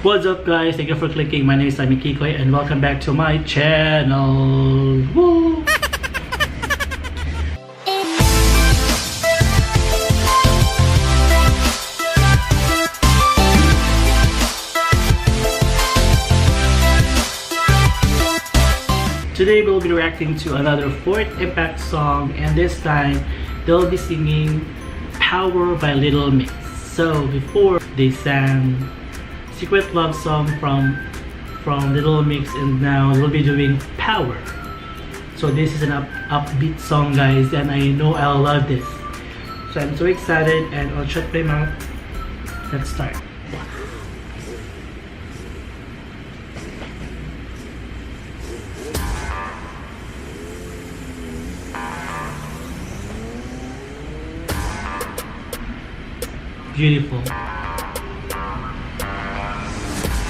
What's up guys, thank you for clicking. My name is Sammy Kikoy and welcome back to my channel. Woo! Today we'll be reacting to another Fourth Impact song, and this time they'll be singing Power by Little Mix. So before they sang Secret Love Song from Little Mix, and now they'll be doing Power. So this is an upbeat song guys, and I know I'll love this. So I'm so excited and I'll shut my mouth. Let's start. Beautiful.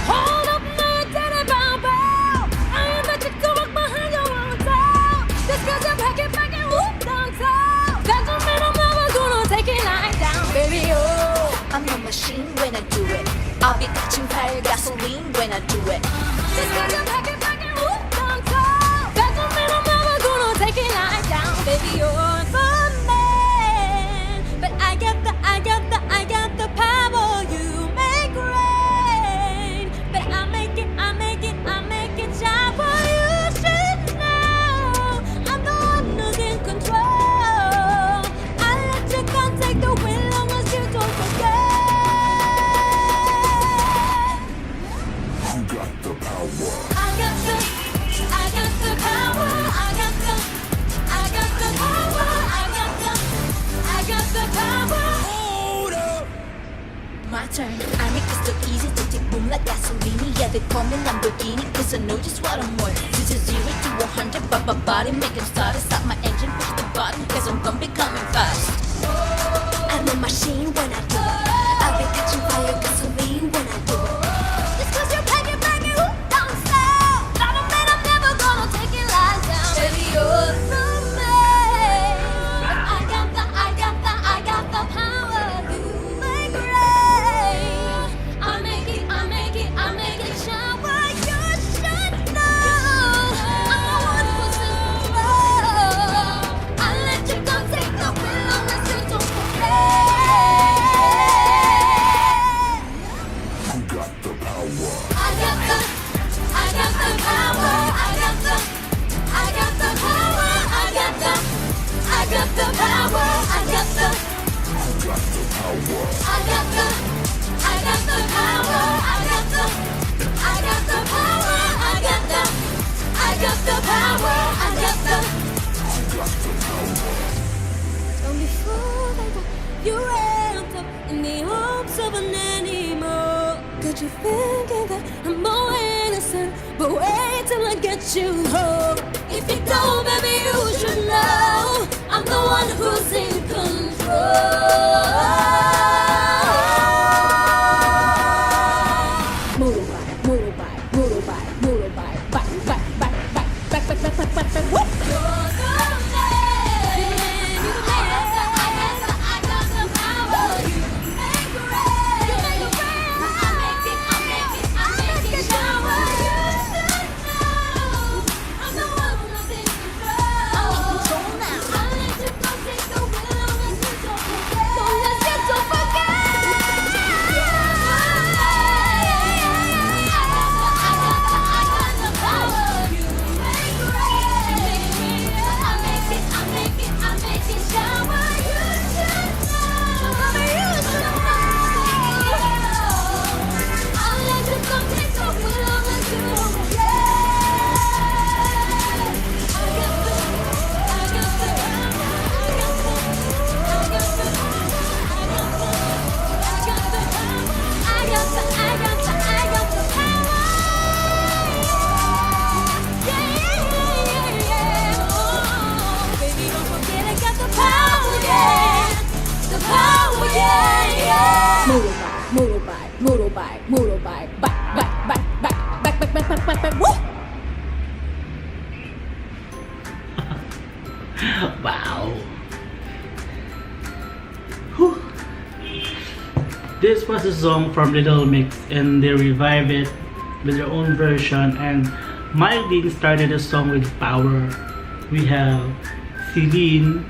Hold up, my daddy, bow, bow. I ain't let you go up behind your own tail. Just 'cause you pack it back and whoop down south. That don't mean I'm never gonna take it lying down, baby. Oh, I'm a machine when I do it. I'll be catching fire gasoline when I do it. just 'cause you pack it back and whoop down south. That don't mean I'm never gonna take it lying down, baby. You're the man, but I got the power. You make rain, but I make it shower. You should know I'm the one who's in control. I let you come take the wheel long as you don't forget. You got the power. I got the power. I got the power. I got the power. My turn. I make this look easy to take boom like gasoline. Yeah, they call me Lamborghini 'cause I know just what I'm worth. This is 0 to 100, but my body make it start. Stop my engine, push the button 'cause I'm gonna be coming fast. I'm a machine when I do it. I'll be catching fire gasoline when I do it. Just 'cause you pack it back and whoop down south. That don't mean I'm never gonna take it lying down, baby. You're the man. I got the power. You make rain. I make it shower. You should know I'm the one who's in control. I let you go take the wheel unless you don't forget. You got the power. I got the power. I got the power. I got the power. I got the You got the power. I got the power. I got the power. I got the power. I got the. You got the power. And before I go, you ramped up in the hopes of an animal. Got you thinking that I'm more innocent, but wait till I get you home. If you don't, baby, you should know I'm the one who's in control. Whoop! You're the man. I got the power. You make rain. I make it shower. You should know I'm the one who's in control. I'm in control now. I let you go take the wheel unless you don't forget. I got the power. You make rain. I make it shower. You should know. I let you go take the wheel unless you don't forget. I got the motorbike, back, woo! Wow. Whew. This was a song from Little Mix and they revived it with their own version, and Mylene started the song with power. We have Celine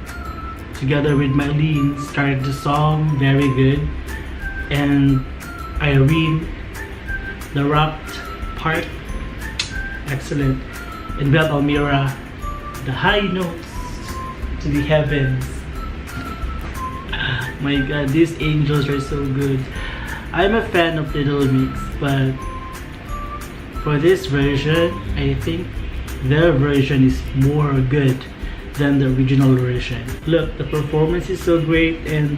together with Mylene started the song very good, and Irene the rapped part excellent, and Bel Almira the high notes to the heavens. My god, these angels are so good. I'm a fan of Little Mix, but for this version, I think their version is more good than the original version. Look, the performance is so great, and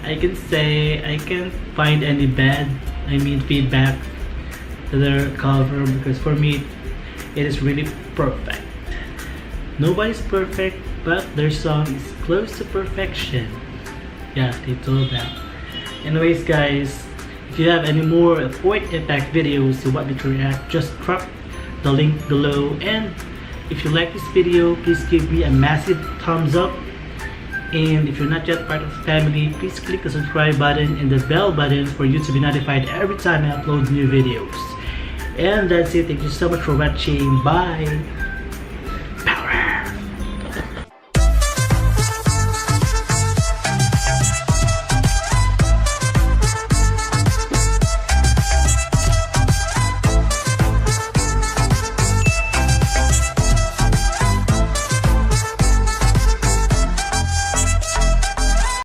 I can say I can't find any bad, feedback to their cover, because for me, it is really perfect. Nobody's perfect, but their song is close to perfection. Yeah, they told that. Anyways guys, if you have any more Fourth Impact videos you want me to react, just drop the link below, and if you like this video, please give me a massive thumbs up, and if you're not yet part of the family, please click the subscribe button and the bell button for you to be notified every time I upload new videos. And that's it. Thank you so much for watching. Bye.